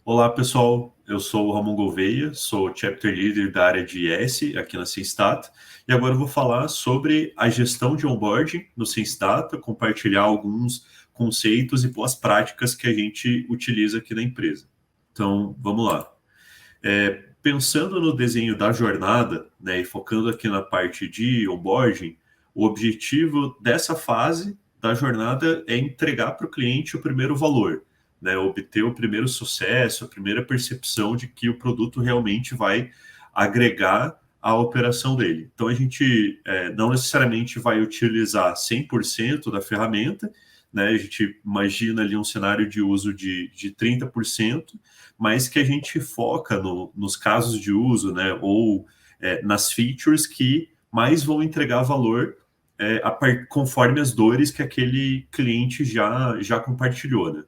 Olá, pessoal. Eu sou o Ramon Gouveia, sou Chapter Leader da área de IS aqui na Sensdata, e agora eu vou falar sobre a gestão de onboarding no Sensdata, compartilhar alguns conceitos e boas práticas que a gente utiliza aqui na empresa. Então, vamos lá. Pensando no desenho da jornada, né, e focando aqui na parte de onboarding, o objetivo dessa fase da jornada é entregar para o cliente o primeiro valor, né, obter o primeiro sucesso, a primeira percepção de que o produto realmente vai agregar à operação dele. Então, a gente não necessariamente vai utilizar 100% da ferramenta, né, a gente imagina ali um cenário de uso de 30%, mas que a gente foca nos casos de uso, né, ou nas features que mais vão entregar valor conforme as dores que aquele cliente já compartilhou, né?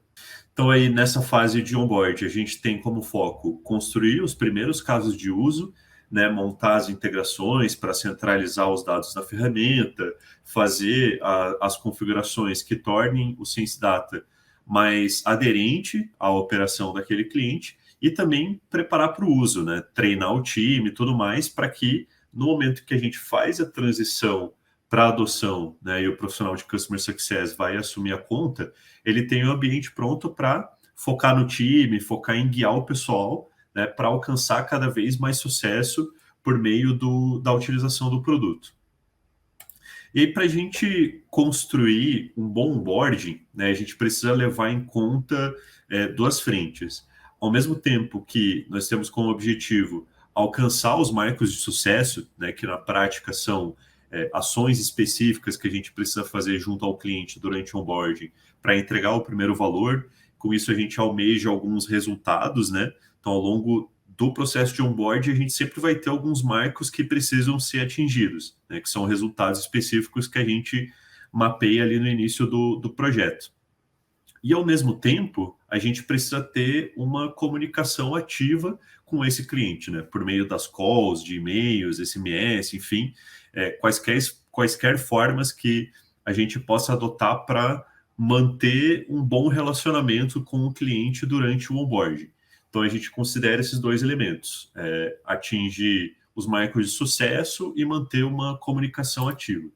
Então, aí, nessa fase de onboard, a gente tem como foco construir os primeiros casos de uso, né, montar as integrações para centralizar os dados na ferramenta, fazer as configurações que tornem o SenseData mais aderente à operação daquele cliente e também preparar para o uso, né, treinar o time e tudo mais para que no momento que a gente faz a transição para a adoção, né, e o profissional de Customer Success vai assumir a conta, ele tem o ambiente pronto para focar no time, focar em guiar o pessoal, né, para alcançar cada vez mais sucesso por meio da utilização do produto. E aí, para a gente construir um bom onboarding, né, a gente precisa levar em conta duas frentes. Ao mesmo tempo que nós temos como objetivo alcançar os marcos de sucesso, né, que na prática são ações específicas que a gente precisa fazer junto ao cliente durante o onboarding para entregar o primeiro valor. Com isso, a gente almeja alguns resultados, né? Então, ao longo do processo de onboarding, a gente sempre vai ter alguns marcos que precisam ser atingidos, né? Que são resultados específicos que a gente mapeia ali no início do projeto. E, ao mesmo tempo, a gente precisa ter uma comunicação ativa com esse cliente, né? Por meio das calls, de e-mails, SMS, enfim, quaisquer formas que a gente possa adotar para manter um bom relacionamento com o cliente durante o onboarding. Então, a gente considera esses dois elementos, atingir os marcos de sucesso e manter uma comunicação ativa.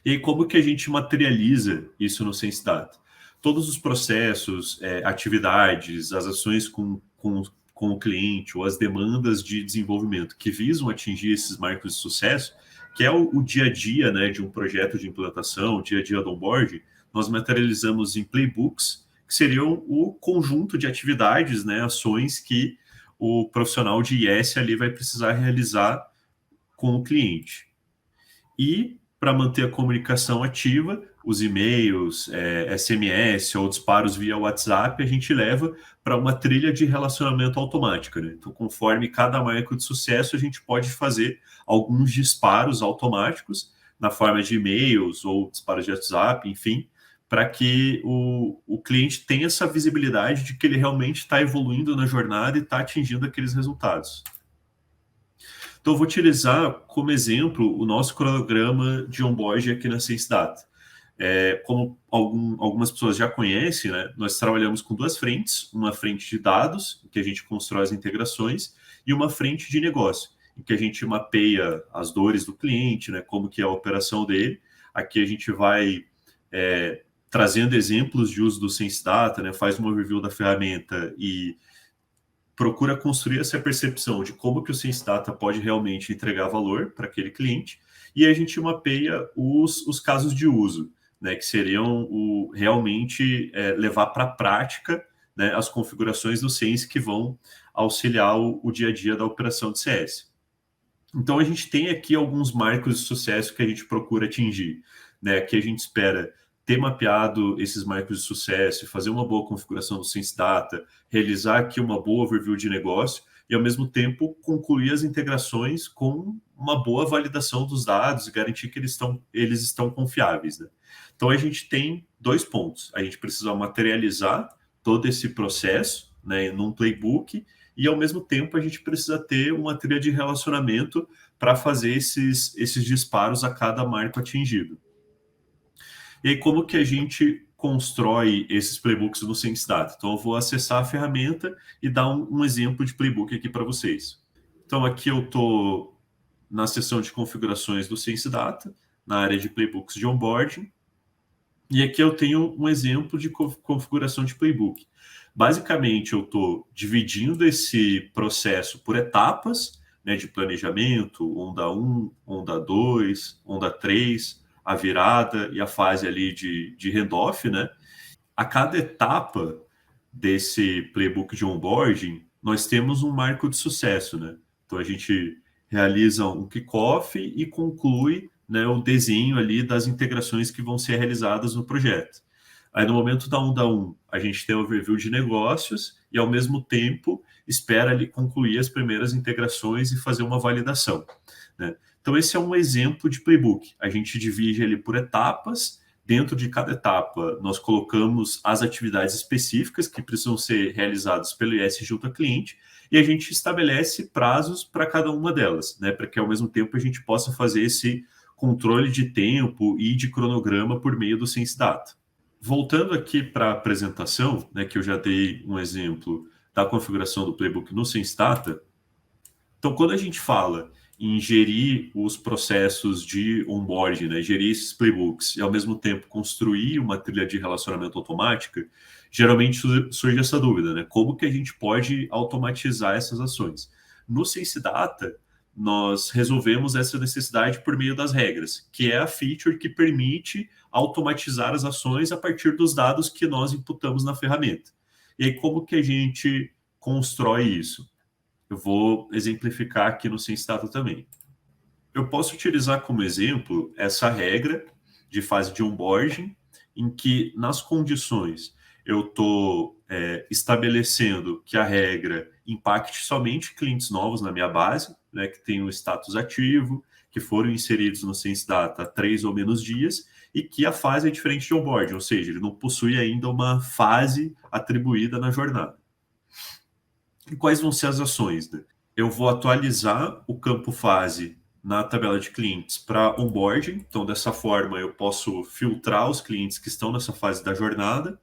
E aí, como que a gente materializa isso no SenseData? Todos os processos, atividades, as ações com o cliente ou as demandas de desenvolvimento que visam atingir esses marcos de sucesso, que é o dia a dia, né, de um projeto de implantação, o dia a dia do onboarding, nós materializamos em playbooks, que seriam o conjunto de atividades, né, ações que o profissional de IS ali vai precisar realizar com o cliente. E para manter a comunicação ativa, os e-mails, SMS ou disparos via WhatsApp, a gente leva para uma trilha de relacionamento automática, né? Então, conforme cada marco de sucesso, a gente pode fazer alguns disparos automáticos na forma de e-mails ou disparos de WhatsApp, enfim, para que o cliente tenha essa visibilidade de que ele realmente está evoluindo na jornada e está atingindo aqueles resultados. Então, eu vou utilizar como exemplo o nosso cronograma de onboard aqui na SenseData. Como algumas pessoas já conhecem, né, nós trabalhamos com duas frentes, uma frente de dados, em que a gente constrói as integrações, e uma frente de negócio, em que a gente mapeia as dores do cliente, né, como que é a operação dele. Aqui a gente vai trazendo exemplos de uso do SenseData, né, faz uma review da ferramenta e procura construir essa percepção de como que o SenseData pode realmente entregar valor para aquele cliente, e a gente mapeia os casos de uso, né, que seriam realmente levar para a prática, né, as configurações do Sense que vão auxiliar o dia a dia da operação de CS. Então, a gente tem aqui alguns marcos de sucesso que a gente procura atingir, né? Que a gente espera ter mapeado esses marcos de sucesso, fazer uma boa configuração do SenseData, realizar aqui uma boa review de negócio e, ao mesmo tempo, concluir as integrações com uma boa validação dos dados e garantir que eles estão confiáveis, né? Então, a gente tem dois pontos. A gente precisa materializar todo esse processo, né, num playbook, e ao mesmo tempo a gente precisa ter uma trilha de relacionamento para fazer esses disparos a cada marco atingido. E aí, como que a gente constrói esses playbooks no SenseData? Então, eu vou acessar a ferramenta e dar um exemplo de playbook aqui para vocês. Então, aqui eu estou na seção de configurações do SenseData, na área de playbooks de onboarding, e aqui eu tenho um exemplo de configuração de playbook. Basicamente, eu estou dividindo esse processo por etapas, né, de planejamento, onda 1, onda 2, onda 3, a virada e a fase ali de handoff, né? A cada etapa desse playbook de onboarding, nós temos um marco de sucesso, né? Então a gente realiza um kickoff e conclui, né, o desenho ali das integrações que vão ser realizadas no projeto. Aí no momento da onda 1, a gente tem o overview de negócios e ao mesmo tempo espera ali concluir as primeiras integrações e fazer uma validação, né? Então esse é um exemplo de playbook. A gente divide ele por etapas. Dentro de cada etapa, nós colocamos as atividades específicas que precisam ser realizadas pelo IS junto ao cliente e a gente estabelece prazos para cada uma delas, né, para que ao mesmo tempo a gente possa fazer esse controle de tempo e de cronograma por meio do SenseData. Voltando aqui para a apresentação, né, que eu já dei um exemplo da configuração do playbook no SenseData. Então, quando a gente fala em gerir os processos de onboarding, né, gerir esses playbooks e, ao mesmo tempo, construir uma trilha de relacionamento automática, geralmente surge essa dúvida, né? Como que a gente pode automatizar essas ações? No SenseData, nós resolvemos essa necessidade por meio das regras, que é a feature que permite automatizar as ações a partir dos dados que nós imputamos na ferramenta. E aí, como que a gente constrói isso? Eu vou exemplificar aqui no SenseData também. Eu posso utilizar como exemplo essa regra de fase de onboarding, em que nas condições eu estou estabelecendo que a regra impacte somente clientes novos na minha base, né, que tem o status ativo, que foram inseridos no SenseData há 3 ou menos dias, e que a fase é diferente de onboarding, ou seja, ele não possui ainda uma fase atribuída na jornada. E quais vão ser as ações, né? Eu vou atualizar o campo fase na tabela de clientes para onboarding. Então, dessa forma, eu posso filtrar os clientes que estão nessa fase da jornada.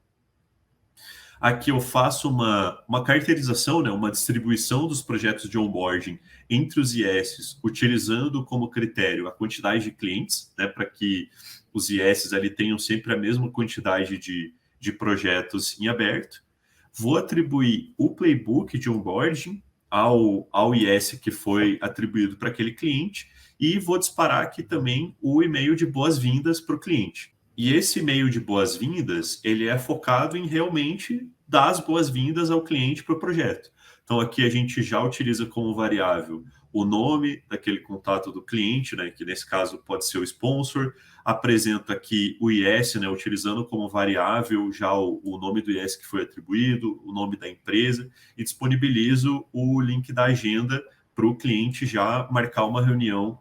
Aqui eu faço uma caracterização, né, uma distribuição dos projetos de onboarding entre os ISs, utilizando como critério a quantidade de clientes, né, para que os ISs ali tenham sempre a mesma quantidade de projetos em aberto. Vou atribuir o playbook de onboarding ao IS que foi atribuído para aquele cliente e vou disparar aqui também o e-mail de boas-vindas para o cliente. E esse e-mail de boas-vindas, ele é focado em realmente dar as boas-vindas ao cliente para o projeto. Então aqui a gente já utiliza como variável o nome daquele contato do cliente, né, que nesse caso pode ser o sponsor, apresenta aqui o IS, né, utilizando como variável já o nome do IS que foi atribuído, o nome da empresa, e disponibilizo o link da agenda para o cliente já marcar uma reunião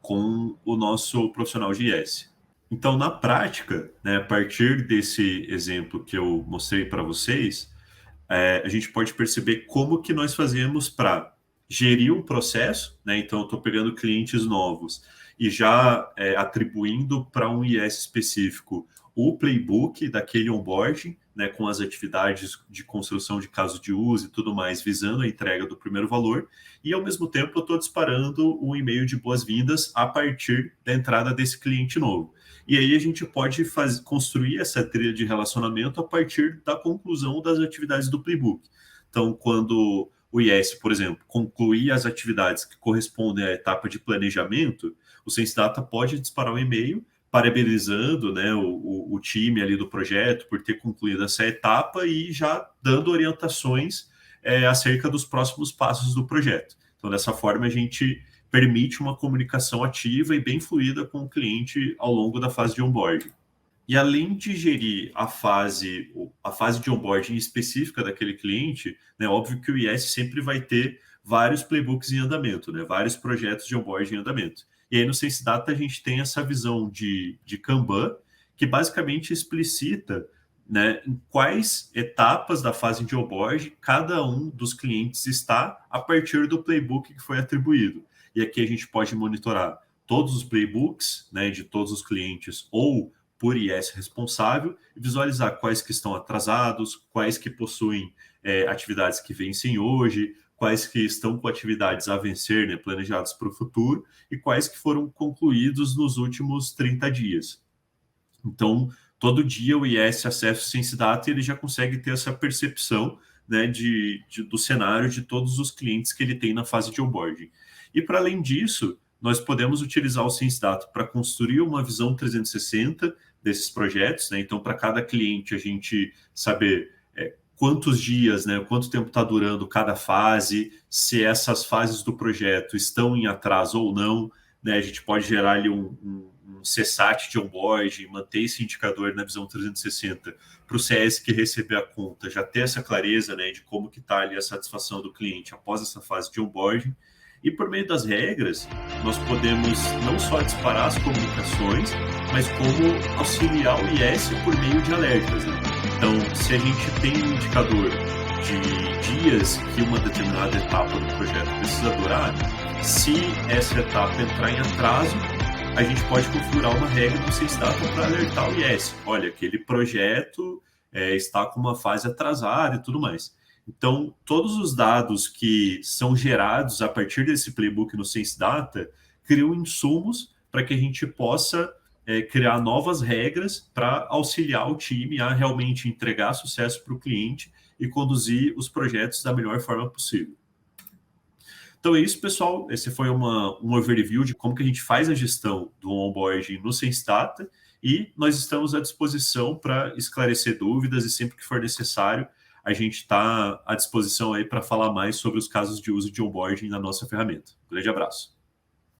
com o nosso profissional de IS. Então, na prática, né, a partir desse exemplo que eu mostrei para vocês, a gente pode perceber como que nós fazemos para gerir um processo, né? Então, eu estou pegando clientes novos e já atribuindo para um IS específico o playbook daquele onboarding, né, com as atividades de construção de caso de uso e tudo mais, visando a entrega do primeiro valor, e ao mesmo tempo eu estou disparando um e-mail de boas-vindas a partir da entrada desse cliente novo. E aí a gente pode construir essa trilha de relacionamento a partir da conclusão das atividades do playbook. Então, quando o IS, por exemplo, concluir as atividades que correspondem à etapa de planejamento, o SenseData pode disparar um e-mail parabenizando, né, o time ali do projeto por ter concluído essa etapa e já dando orientações acerca dos próximos passos do projeto. Então, dessa forma, a gente permite uma comunicação ativa e bem fluida com o cliente ao longo da fase de onboarding. E além de gerir a fase de onboarding específica daquele cliente, né, óbvio que o IS sempre vai ter vários playbooks em andamento, né, vários projetos de onboarding em andamento. E aí no SenseData a gente tem essa visão de Kanban, que basicamente explicita, né, em quais etapas da fase de onboarding cada um dos clientes está a partir do playbook que foi atribuído. E aqui a gente pode monitorar todos os playbooks, né, de todos os clientes ou por IS responsável e visualizar quais que estão atrasados, quais que possuem atividades que vencem hoje, quais que estão com atividades a vencer, né, planejadas para o futuro, e quais que foram concluídos nos últimos 30 dias. Então, todo dia o IS acessa o Sense Data e ele já consegue ter essa percepção, né, do cenário de todos os clientes que ele tem na fase de onboarding. E para além disso, nós podemos utilizar o Sense Data para construir uma visão 360 desses projetos, né? Então, para cada cliente, a gente saber quantos dias, né, quanto tempo está durando cada fase, se essas fases do projeto estão em atraso ou não, né? A gente pode gerar ali um CSAT de onboarding, manter esse indicador na visão 360 para o CS que receber a conta já ter essa clareza, né, de como que está ali a satisfação do cliente após essa fase de onboarding. E por meio das regras, nós podemos não só disparar as comunicações, mas como auxiliar o IS por meio de alertas, né? Então, se a gente tem um indicador de dias que uma determinada etapa do projeto precisa durar, se essa etapa entrar em atraso, a gente pode configurar uma regra no Sense Data para alertar o IS. Olha, aquele projeto está com uma fase atrasada e tudo mais. Então, todos os dados que são gerados a partir desse playbook no Sense Data criam insumos para que a gente possa criar novas regras para auxiliar o time a realmente entregar sucesso para o cliente e conduzir os projetos da melhor forma possível. Então é isso, pessoal. Esse foi um overview de como que a gente faz a gestão do onboarding no Sense Data e nós estamos à disposição para esclarecer dúvidas e sempre que for necessário, a gente está à disposição aí para falar mais sobre os casos de uso de onboarding na nossa ferramenta. Um grande abraço.